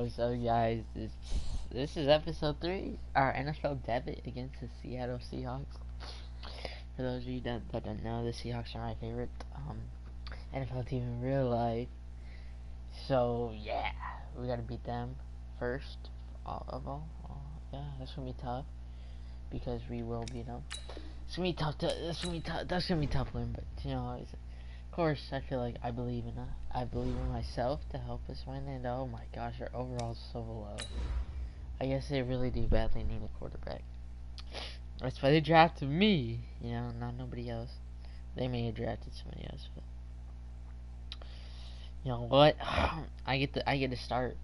What's up, guys? This is episode 3, our NFL debut against the Seattle Seahawks. For those of you that don't know, the Seahawks are my favorite NFL team in real life. So yeah, we gotta beat them first of all. Yeah, that's gonna be tough because we will beat them. It's gonna be tough. That's gonna be a tough win, but you know. Of course, I feel like I believe in myself to help us win, and oh my gosh, our overall is so low. I guess they really do badly need a quarterback. That's why they drafted me, you know, not nobody else. They may have drafted somebody else, but you know what? I get to start.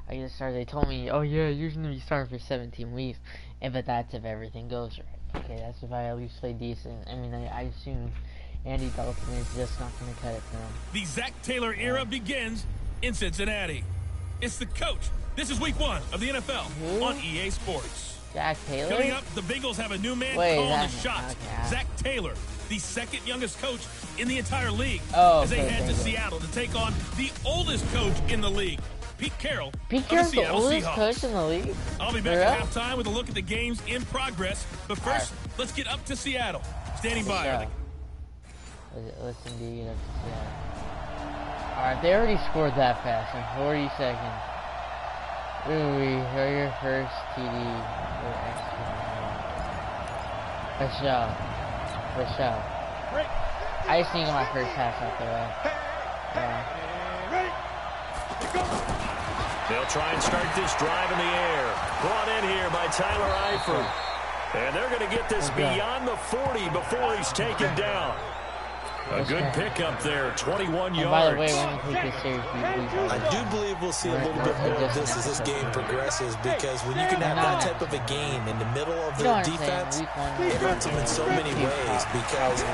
They told me, oh yeah, you're gonna be starting for 17 weeks, but that's if everything goes right. Okay, that's if I at least play decent. I mean, I assume Andy Dalton is just not going to cut it for him. The Zach Taylor era begins in Cincinnati. It's the coach. This is week 1 of the NFL on EA Sports. Zach Taylor? Coming up, the Bengals have a new man calling the shots. Okay. Zach Taylor, the second youngest coach in the entire league, as they head to Seattle to take on the oldest coach in the league, Pete Carroll. Pete Carroll's the oldest coach in the league? I'll be back at halftime with a look at the games in progress. But first, let's get up to Seattle. Standing by. Listen to you. Alright, they already scored that fast in 40 seconds. Ooh, your first TD. For sure. I just need my first pass out the way. They'll try and start this drive in the air. Brought in here by Tyler Eifert. And they're going to get this beyond the 40 before he's taken down. A good pickup there, 21 yards. By the way, when we take this series, I do believe we'll see a little bit more of this as this game progresses, because when you can have that type of a game in the middle of the defense, it hurts them in so many ways, because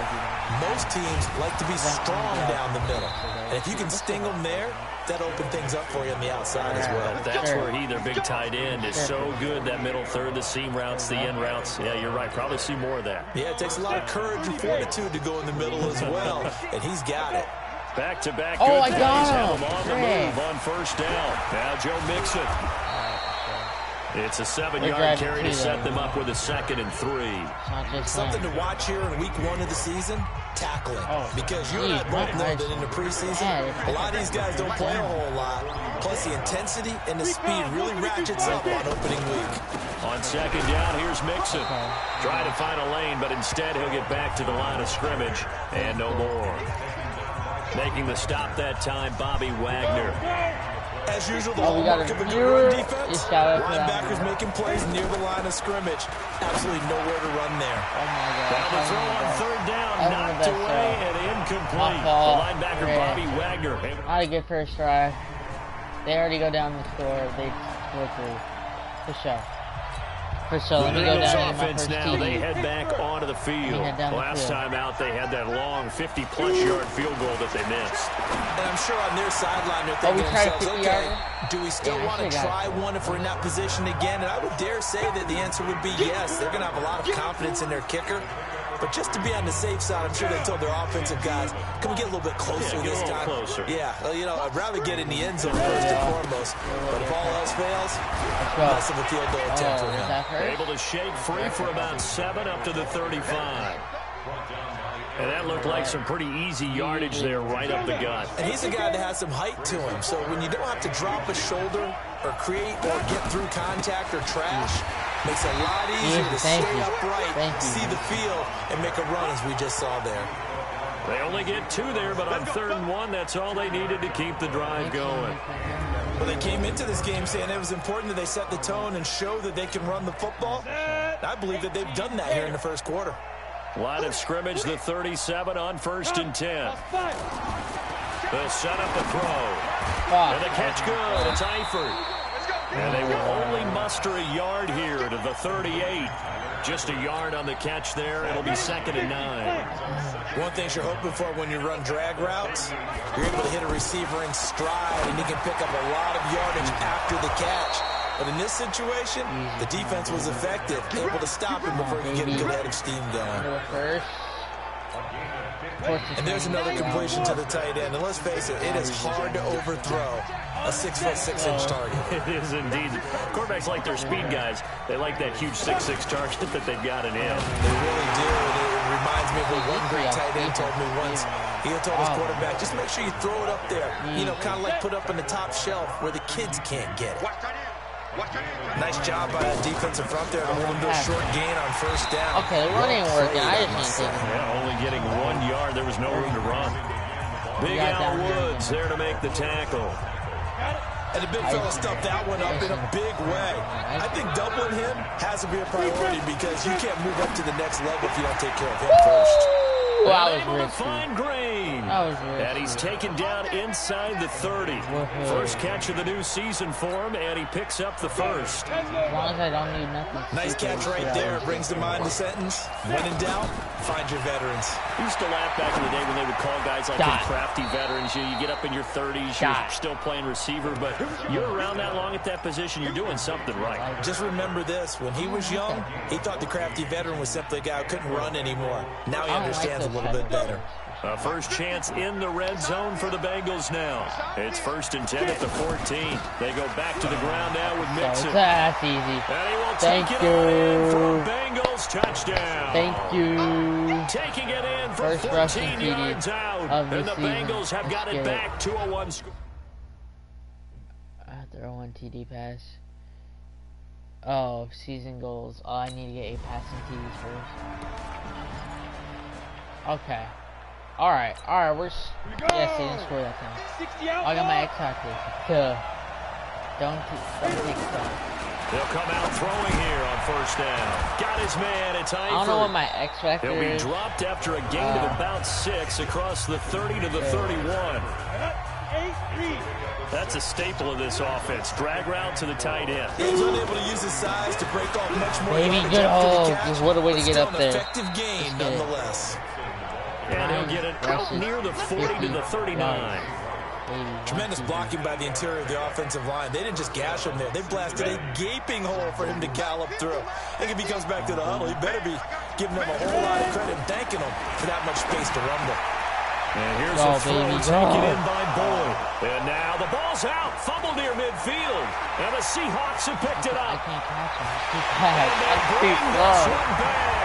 most teams like to be strong down the middle. And if you can sting them there, that opens things up for you on the outside as well. That's where their big tight end, is so good, that middle third, the seam routes, the end routes. Yeah, you're right. Probably see more of that. Yeah, it takes a lot of courage and fortitude to go in the middle as well, and he's got it. Back-to-back good plays. Have him on the move on first down. Now Joe Mixon. It's a 7-yard carry to set them up with a 2nd and 3. Something to watch here in week 1 of the season, tackling. Because you and I both know that in the preseason, a lot of these guys don't play a whole lot. Plus the intensity and the speed really ratchets up on opening week. On 2nd down, here's Mixon. Trying to find a lane, but instead he'll get back to the line of scrimmage. And no more. Making the stop that time, Bobby Wagner. As usual, the hallmark of a good run defense, linebackers making plays near the line of scrimmage. Absolutely nowhere to run there. Oh my God. Now the throw on 3rd down, knocked away and incomplete. The linebacker, Bobby Wagner. Not a good first try. They already go down the score. They score 3. For sure. Let me go down offense now. They head back onto the field. Last time out, they had that long 50-plus-yard field goal that they missed. And I'm sure on their sideline they're thinking to themselves, okay, do we still want to try one if we're in that position again? And I would dare say that the answer would be yes. They're going to have a lot of confidence in their kicker. But just to be on the safe side, I'm sure they told their offensive guys, can we get a little bit closer this time? Closer. Yeah, you know, I'd rather get in the end zone first and foremost. But if all else fails, less of a field goal attempt for him. Able to shake free for about 7 up to the 35. And that looked like some pretty easy yardage there right up the gut. And he's a guy that has some height to him. So when you don't have to drop a shoulder or create or get through contact or trash, makes it a lot easier to stay upright, see the field, and make a run as we just saw there. They only get 2 there, but on 3rd and 1, that's all they needed to keep the drive going. Well, they came into this game saying it was important that they set the tone and show that they can run the football. I believe that they've done that here in the first quarter. Line of scrimmage, the 37 on 1st and 10. They'll set up the throw. And the catch good. It's Eifert. And they will only muster a yard here to the 38. Just a yard on the catch there. It'll be 2nd and 9. One thing you're hoping for when you run drag routes, you're able to hit a receiver in stride, and he can pick up a lot of yardage after the catch. But in this situation, the defense was effective, able to stop him before he could get a good head of steam going. And there's another completion to the tight end. And let's face it, it is hard to overthrow a 6'6" target. It is indeed. Quarterbacks like their speed guys. They like that huge 6'6" target that they've got in him. They really do. And it reminds me of what one great tight end told me once. He told his quarterback, just make sure you throw it up there. You know, kind of like put up on the top shelf where the kids can't get it. Nice job by the defensive front there to hold him to a short gain on first down. Okay, the run ain't working. I just can't take it. Yeah, only getting 1 yard. There was no room to run. Big Al Woods there to make the tackle. And the big fella stuffed that one up in a big way. I think doubling him has to be a priority because you can't move up to the next level if you don't take care of him first. Wow, able to find Green. And he's taken down inside the 30. First catch of the new season for him, and he picks up the first. As long as I don't need nothing. Nice catch right there. Brings to mind the sentence, when in doubt, find your veterans. I used to laugh back in the day when they would call guys like them crafty veterans. You get up in your 30s, you're still playing receiver, but you're around that long at that position, you're doing something right. Just remember this. When he was young, he thought the crafty veteran was simply a guy who couldn't run anymore. Now he understands a little bit better. A first chance in the red zone for the Bengals now. It's 1st and 10 at the 14. They go back to the ground now with Mixon. That's easy. And he will take it in for a Bengals touchdown. Thank you. Taking it in for 14 yards out. And the Bengals have got it back to a 1 score. Throw 1 TD pass. Oh, season goals. Oh, I need to get 8 passing TDs first. Okay. Alright, yes, they didn't score that time. I got my X factor. Don't take stuff. They'll come out throwing here on first down. Got his man, it's Eifert. I don't know what my X factor is. He'll be dropped after a gain of about 6 across the 30 to the 31. That's a staple of this offense. Drag route to the tight end. He's unable to use his size to break off much more. Maybe good hold. What a way to get up there. Effective gain nonetheless. And he'll get it out near the 40 to the 39. Tremendous blocking by the interior of the offensive line. They didn't just gash him there. They blasted a gaping hole for him to gallop through. I think if he comes back to the huddle, he better be giving them a whole lot of credit and thanking them for that much space to rumble. And here's a throw taken in by Boyd. And now the ball's out. Fumble near midfield. And the Seahawks have picked it up. I can't catch him. And they bring this one back.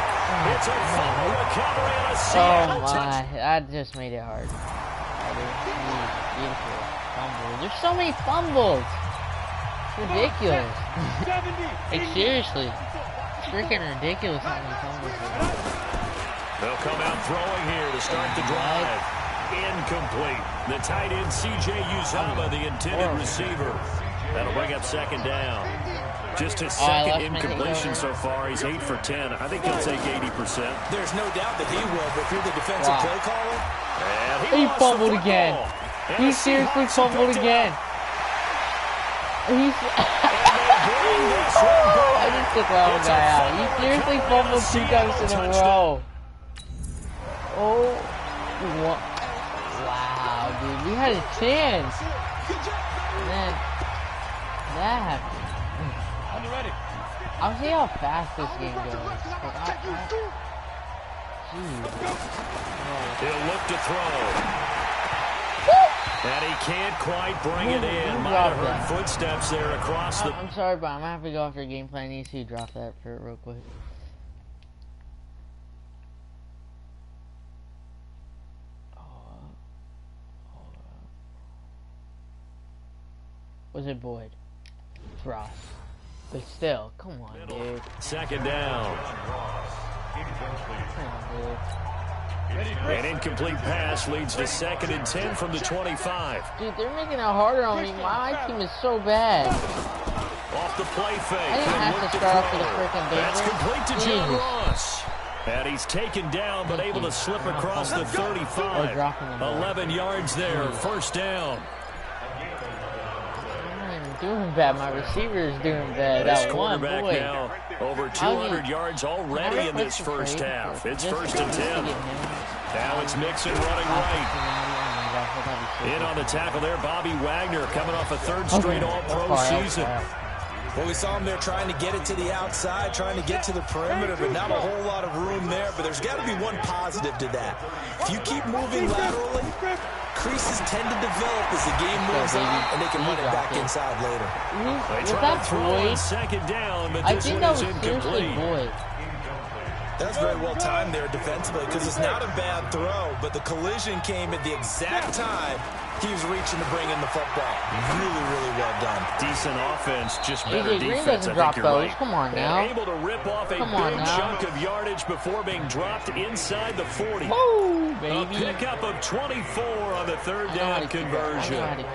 It's a fumble recovery and a Seattle touchdown. That just made it hard. Beautiful fumble. There's so many fumbles. It's ridiculous. Like, seriously. It's freaking ridiculous how many fumbles there are. They'll come out throwing here to start the drive. Incomplete. The tight end, C.J. Uzomah, the intended receiver. That'll bring up 2nd down. Just his second incompletion so far. He's 8 for 10. I think he'll take 80%. There's no doubt that he will, but if you're the defensive play caller. And he fumbled again. He seriously fumbled again. I just took the wrong guy out. He seriously fumbled 2 times in a row. Oh, wow, dude. We had a chance. Man, that happened. I'll see how fast this game goes. He'll look to throw. And he can't quite bring it in. Might have heard footsteps there across the... I'm sorry, but I'm going to have to go off your game plan. I need to drop that for real quick. Was it Boyd? It's Ross. But still, come on, dude. 2nd down. Come on, dude. An incomplete pass leads to 2nd and 10 from the 25. Dude, they're making it harder on me. My team is so bad. Off the play fake. I didn't have to start off with a freaking Bengals. That's complete to John Ross. And he's taken down, but able to slip across the 35. 11 yards there, 1st down. Doing bad. My receiver is doing bad. This quarterback now over 200 yards already in this first half. It's 1st and 10. Now it's Mixon running right. In on the tackle there, Bobby Wagner coming off a 3rd straight All-Pro season. Well, we saw him there trying to get it to the outside, trying to get to the perimeter, but not a whole lot of room there. But there's got to be one positive to that. If you keep moving laterally, creases tend to develop as the game moves on, and they can run it back inside later. Was that Boyd? Second down, but this one is incomplete. Boyd. That's very well timed there defensively because it's not a bad throw, but the collision came at the exact time he was reaching to bring in the football. Really, really well done. Decent offense, just better defense. Doesn't drop those. Right. Come on now. And able to rip off a big chunk of yardage before being dropped inside the 40. Woo, baby. A pickup of 24 on the third down conversion.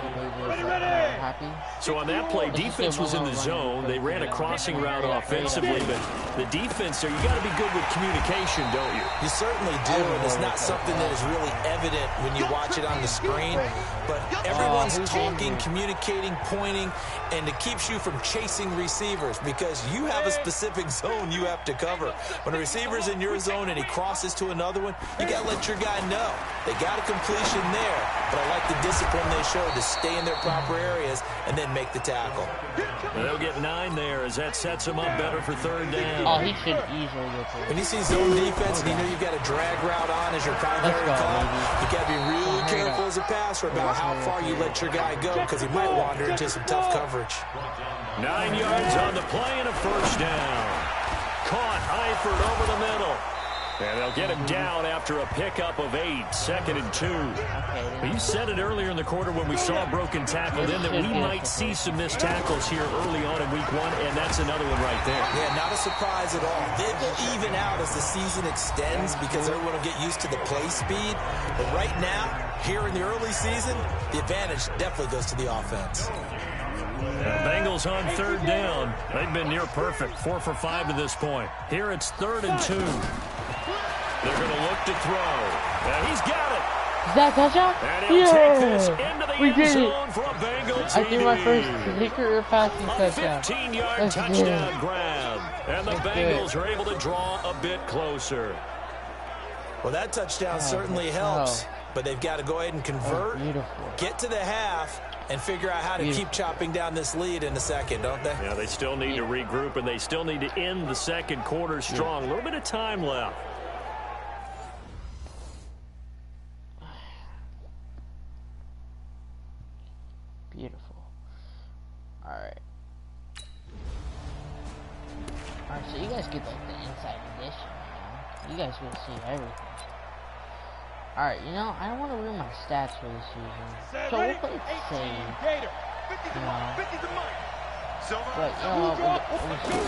So on that play, defense was in the zone. They ran a crossing route offensively, but the defense there, you got to be good with communication, don't you? You certainly do, and it's not something that is really evident when you watch it on the screen. But everyone's talking, communicating, pointing, and it keeps you from chasing receivers because you have a specific zone you have to cover. When a receiver's in your zone and he crosses to another one, you got to let your guy know. They got a completion there, but I like the discipline they showed to stay in their proper areas and then make the tackle. They'll get 9 there as that sets them up better for third down. Oh, he should easily get through. When you see zone defense and you know you've got a drag route on as your primary call, you got to be really careful as a passer about how far you let your guy go because he might wander into some tough coverage. 9 yards on the play and a first down. Caught Eifert over the middle. And they'll get him down after a pickup of 8, 2nd and 2. But you said it earlier in the quarter when we saw a broken tackle then that we might see some missed tackles here early on in week 1, and that's another one right there. Yeah, not a surprise at all. They will even out as the season extends because everyone will get used to the play speed. But right now, here in the early season, the advantage definitely goes to the offense. Bengals on third down. They've been near perfect, 4 for 5 to this point. Here it's 3rd and 2. They're going to look to throw. And he's got it. Is that a touchdown? And he'll take this into the end zone for a Bengal TD. I threw my first career passing touchdown. 15-yard touchdown grab. And the Bengals are able to draw a bit closer. Well, that touchdown certainly helps, but they've got to go ahead and convert, get to the half, and figure out how to keep chopping down this lead in the second, don't they? Yeah, they still need to regroup, and they still need to end the second quarter strong. A little bit of time left. Beautiful. Alright, so you guys get like the inside edition, you guys will see everything. Alright, you know, I don't want to ruin my stats for this season, so we'll play it safe, you know, but, you know, we'll see.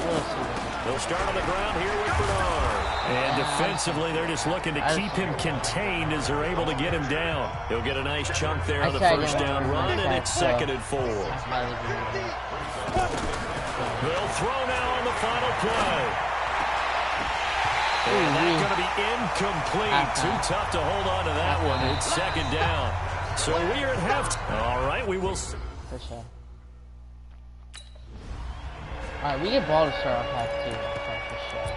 They'll start on the ground here with Bernard. And defensively, they're just looking to keep him contained as they're able to get him down. He'll get a nice chunk there on the first down run, and it's 2nd and 4. They'll throw now on the final play. And that's going to be incomplete. Too tough to hold on to that one. It's 2nd down. So we are at halftime. All right, we will see. For sure. Alright, we get ball to start off half 2. Okay, for sure.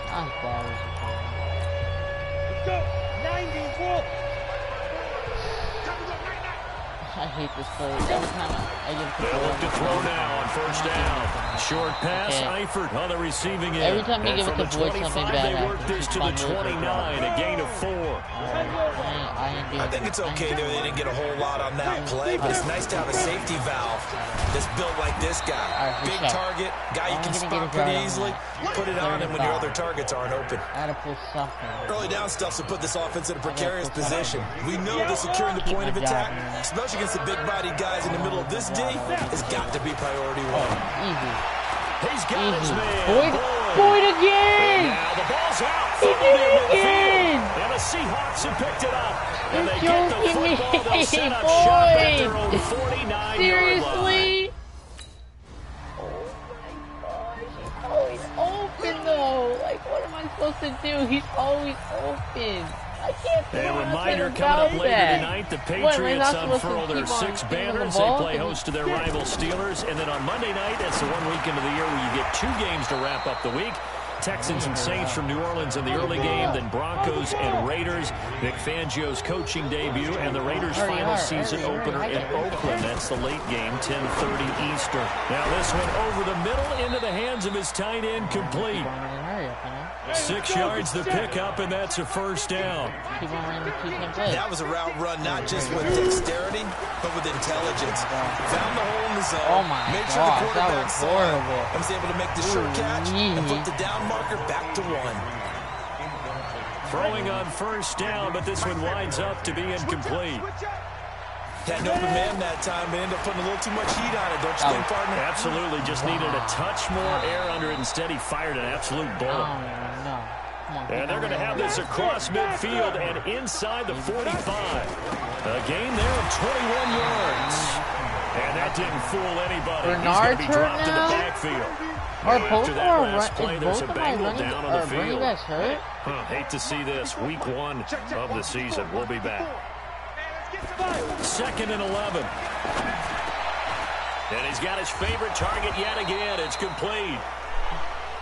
Not as bad as it. Let's go! 90 Wolf! I hate this play. Every time I get the they'll look to throw now on first down. Short pass, Eifert on the receiving end. Every time you give it to Boyd, something bad they work this to the 29, a gain of 4. I think it's okay there. They didn't get a whole lot on that play, but it's nice to have a safety valve that's built like this guy. Big target, guy you can spot pretty easily. Put it on him when your other targets aren't open. Early down stuff to put this offense in a precarious position. We know that securing the point of attack, especially against the big-bodied guys in the middle of this D, has got to be priority 1. Easy. He's got his man. Boyd again! And now the ball's out. He did it again! And the Seahawks have picked it up. And they get the football. They'll set up shop at their own 49-yard line. Seriously? Oh my gosh, he's always open though. Like, what am I supposed to do? He's always open. I can't do a reminder coming up later tonight, the Patriots unfurl their 6 banners. They play host to their rival Steelers. And then on Monday night, that's the one weekend of the year where you get 2 games to wrap up the week. Texans and Saints from New Orleans in the early game, then Broncos and Raiders. Vic Fangio's coaching debut, and the Raiders' final season opener in Oakland. That's the late game, 10:30 Eastern. Now this one over the middle into the hands of his tight end, complete. 6 yards the pickup, and that's a first down. That was a route run, not just with dexterity, but with intelligence. Found the hole in the zone, made sure the quarterback saw it, and was able to make the short catch and put the down marker back to 1. Throwing on first down, but this one winds up to be incomplete. Had an open man that time, but ended up putting a little too much heat on it, don't you think, partner? Absolutely, just needed a touch more air under it. Instead, he fired an absolute bullet. And they're going to have this across midfield and inside the 45. A gain there of 21 yards. And that didn't fool anybody. He's going to be dropped in the backfield. After that last play, there's a Bengal down on the field. Hate to see this. Week 1 of the season. We'll be back. 2nd and 11. And he's got his favorite target yet again. It's complete.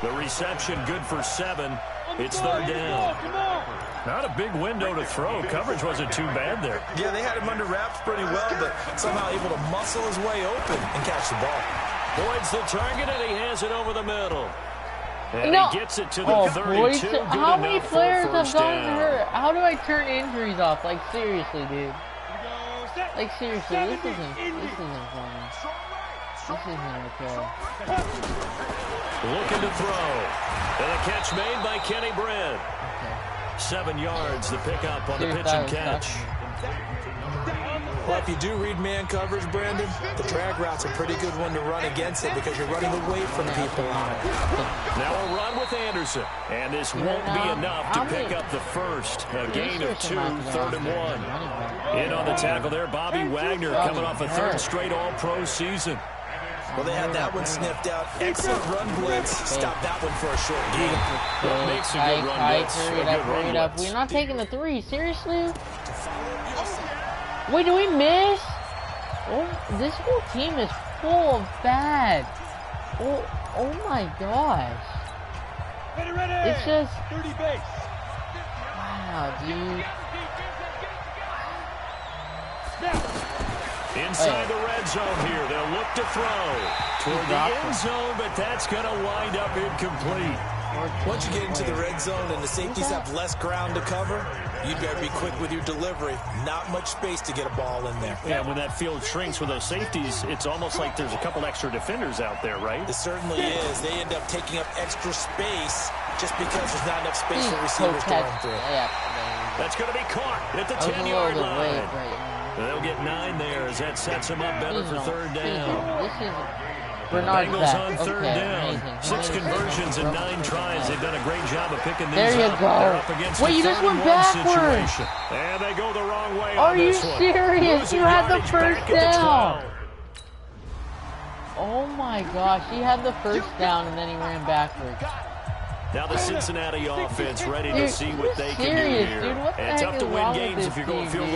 The reception good for 7. It's 3rd down. Not a big window to throw. Coverage wasn't too bad there. Yeah, they had him under wraps pretty well, but somehow able to muscle his way open and catch the ball. Boyd's the target, and he has it over the middle. And he gets it to the 32. Good how many enough players for a have first gotten down. hurt? How do I turn injuries off? Like, seriously, dude. Like, seriously, this isn't funny. This isn't okay. Looking to throw. And a catch made by Kenny Brent. 7 yards, the pickup on the pitch and catch. Well, if you do read man coverage, Brandon, the drag route's a pretty good one to run against it because you're running away from people on it. Now a run with Anderson. And this won't be enough to pick up the first. A gain of 2, 3rd and 1. In on the tackle there, Bobby Wagner coming off a 3rd straight All-Pro season. Well, they had that one sniffed out. Excellent run blitz. Stop that one for a short gain. Makes a good run blitz. Hurry it up. We're not taking the 3. Seriously? Wait, do we miss? Oh, this whole team is full of bad. Oh my gosh. It's just... Wow, dude. Inside the red zone here. They'll look to throw toward the end zone, but that's going to wind up incomplete. Once you get into the red zone and the safeties have less ground to cover, you better be quick with your delivery. Not much space to get a ball in there. Yeah, when that field shrinks with those safeties, it's almost like there's a couple extra defenders out there, right? It certainly is. They end up taking up extra space just because there's not enough space for receivers to run through. That's going to be caught at the 10-yard line. They'll get 9 there as that sets them up better for 3rd down. Bengals on 3rd down. 6 conversions and 9 tries. They've done a great job of picking these there you up. go. They're up against wait, you just went backwards. Situation. And they go the wrong way Are on you this one. serious? You had the first down. 12. Oh my gosh, he had the first down and then he ran backwards. Now the Cincinnati offense ready to see what they can do here. Dude, what the and heck tough to is win wrong games with if you're this going team,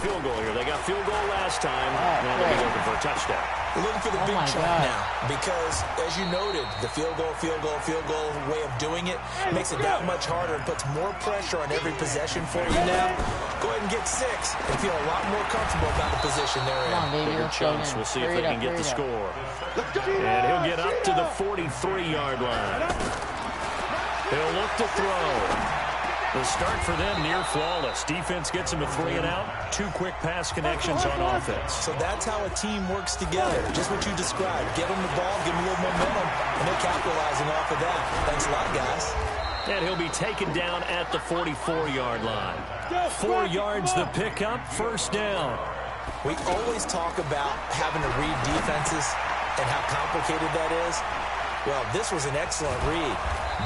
field goal here. They got field goal last time. Now they'll be looking for a touchdown. We're looking for the big chunk now because, as you noted, the field goal way of doing it makes it that much harder and puts more pressure on every possession for you now. Go ahead and get 6 and feel a lot more comfortable about the position they're in. Bigger chunks. We'll see if they can get the score. And he'll get up to the 43-yard line. He'll look to throw. The start for them near flawless. Defense gets him a 3 and out. 2 quick pass connections on offense. So that's how a team works together. Just what you described. Get them the ball, give them a little momentum, and they're capitalizing off of that. Thanks a lot, guys. And he'll be taken down at the 44-yard line. 4 yards the pickup, 1st down. We always talk about having to read defenses and how complicated that is. Well, this was an excellent read.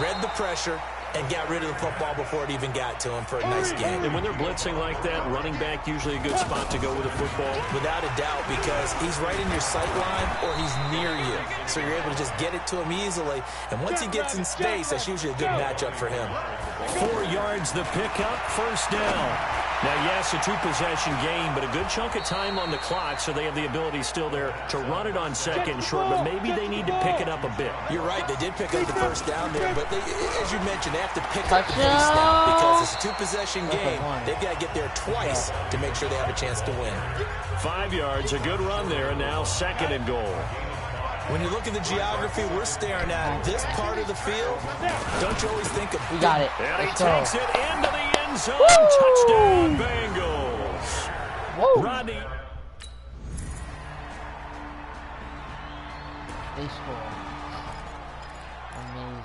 Read the pressure and got rid of the football before it even got to him for a nice game. And when they're blitzing like that, running back usually a good spot to go with the football? Without a doubt, because he's right in your sight line or he's near you. So you're able to just get it to him easily. And once he gets in space, that's usually a good matchup for him. 4 yards the pickup, 1st down. Now, yes, a two-possession game, but a good chunk of time on the clock, so they have the ability still there to run it on second and short, but maybe they need to pick it up a bit. You're right. They did pick up the first down there, but as you mentioned, they have to pick up the pace now because it's a two-possession game. They've got to get there twice to make sure they have a chance to win. 5 yards, a good run there, and now second and goal. When you look at the geography, we're staring at this part of the field. Don't you always think of... We got it. And he takes it into the end zone. Touchdown, Bengals. Whoa. Rodney. They score. Amazing.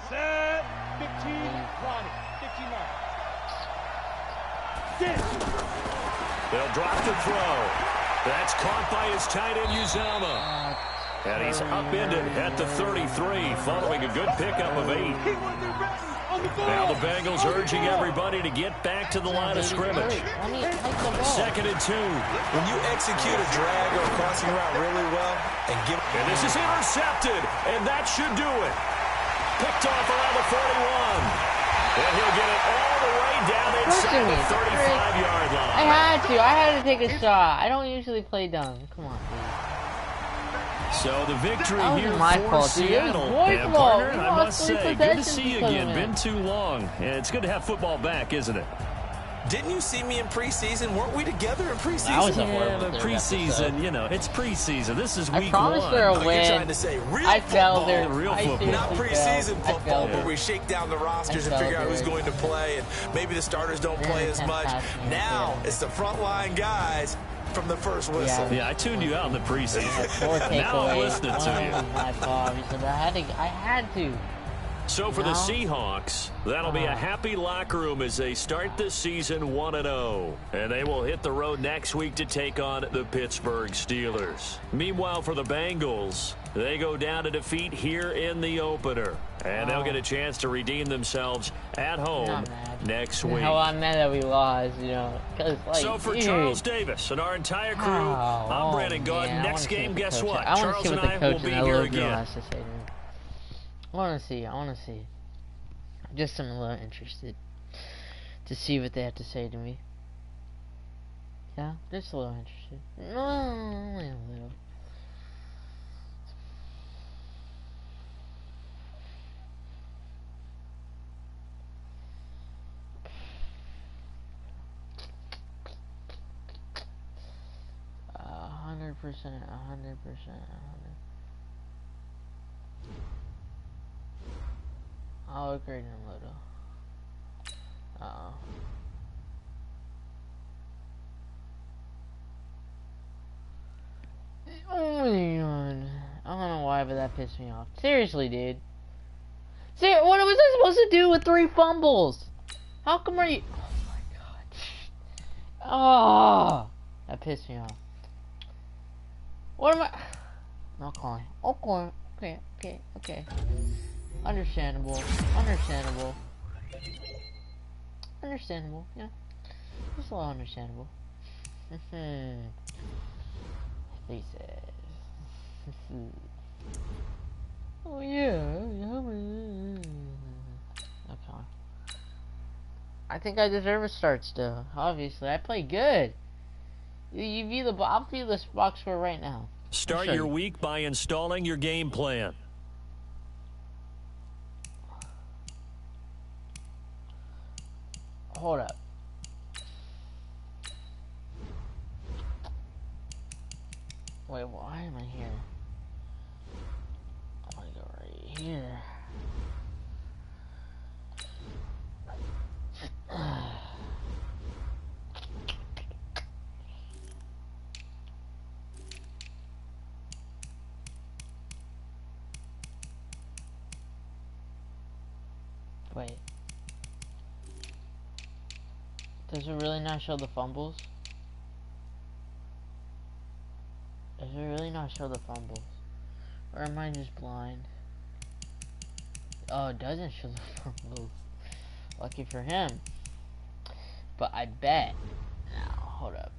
Set. 15. Rodney. 15 mark. They'll drop the throw. That's caught by his tight end, Uzama. And he's upended at the 33, following a good pickup of 8. Now the Bengals urging everybody to get back to the line of scrimmage. Second and 2. When you execute a drag or a crossing route really well and give... And this is intercepted, and that should do it. Picked off around the 41. And he'll get it all the way down inside the 35-yard line. I had to take a shot. I don't usually play dumb. Come on, dude. So the victory here my for fault, Seattle. And partner, I must say, good to see you again. Been too long. It's good to have football back, isn't it? Didn't you see me in preseason? Weren't we together in preseason? That was a but preseason, you know, it's preseason. This is week 1. I promised there a win. You're trying to say real I football. fell there. Real football. Not preseason football where we shake down the rosters and figure out who's going to play, and maybe the starters don't play as much. Now it's the frontline guys from the first whistle. Yeah, I tuned you out in the preseason. Now I'm listening to you. My fault. I had to. So for the Seahawks, that'll be a happy locker room as they start the season 1-0. And they will hit the road next week to take on the Pittsburgh Steelers. Meanwhile, for the Bengals, they go down to defeat here in the opener. And they'll get a chance to redeem themselves at home next week. No, I'm mad that we lost, you know. So for Charles Davis and our entire crew, I'm Brandon Gaudin. Next game, guess what? Charles and I will be here again. I want to see. Just I'm a little interested to see what they have to say to me. Yeah, just a little interested. Only a little. $100%. I'll upgrade him a little. Uh-oh. Oh my god. I don't know why, but that pissed me off. Seriously, dude. What was I supposed to do with 3 fumbles? How come are you... Oh my god. Oh, that pissed me off. What am I... Not calling. Okay. Understandable, yeah. Just a little understandable. He says. Oh yeah. Okay. I think I deserve a start still. Obviously, I play good. I'll view this box score right now. Start your week by installing your game plan. Hold up. Wait, why am I here? I want to go right here. Wait. Does it really not show the fumbles? Does it really not show the fumbles? Or am I just blind? Oh, it doesn't show the fumbles. Lucky for him. But I bet. Now, hold up.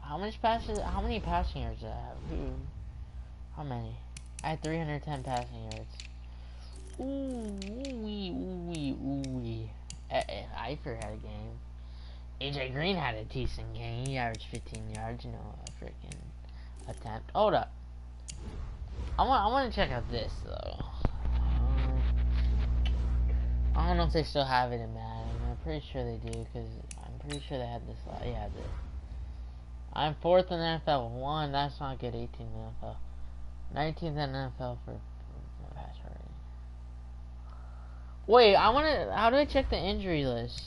How many passing yards did I have? How many? I had 310 passing yards. Ooh. Eifert had a game. AJ Green had a decent game. He averaged 15 yards, you know, a freaking attempt. Hold up. I want to check out this though. I don't know if they still have it in Madden. I'm pretty sure they do because I'm pretty sure they had this. Yeah, this. I'm 4th in the NFL. 1, that's not good. 18th in the NFL. 19th in the NFL for pass rating. Wait, I want to. How do I check the injury list?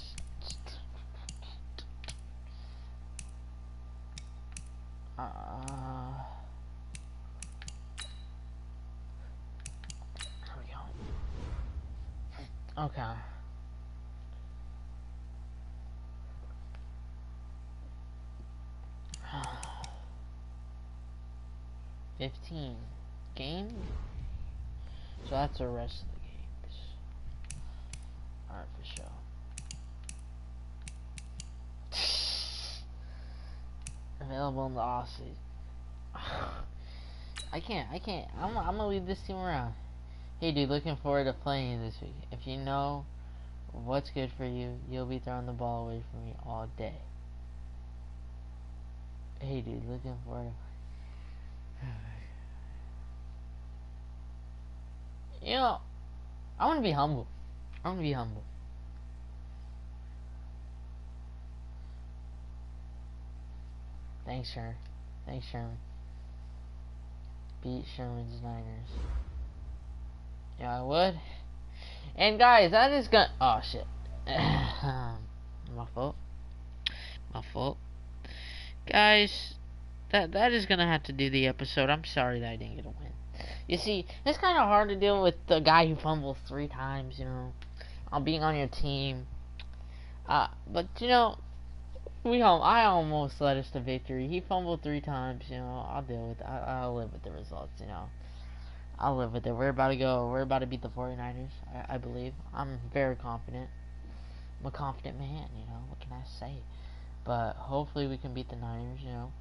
Here we go. Okay. $15 game. So that's the rest of the games. Alright, for sure. Available in the offseason. I can't. I'm gonna leave this team around. Hey dude, looking forward to playing you this week. If you know what's good for you, you'll be throwing the ball away from me all day. Hey dude, looking forward to... You know, I want to be humble. Thanks, Sherman. Beat Sherman's Niners. Yeah, I would. And guys, that is gonna... Oh, shit. My fault. Guys, that is gonna have to do the episode. I'm sorry that I didn't get a win. You see, it's kind of hard to deal with the guy who fumbles 3 times, you know, on being on your team. But, you know, I almost led us to victory. He fumbled 3 times, you know, I'll deal with it. I'll live with the results, you know. I'll live with it. We're about to beat the 49ers, I believe. I'm very confident. I'm a confident man, you know, what can I say? But hopefully we can beat the Niners, you know.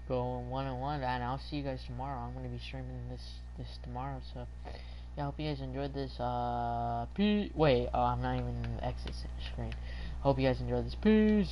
Go 1-1, and I'll see you guys tomorrow. I'm gonna be streaming this tomorrow, so yeah, I hope you guys enjoyed this. I'm not even in the exit screen. Hope you guys enjoyed this. Peace.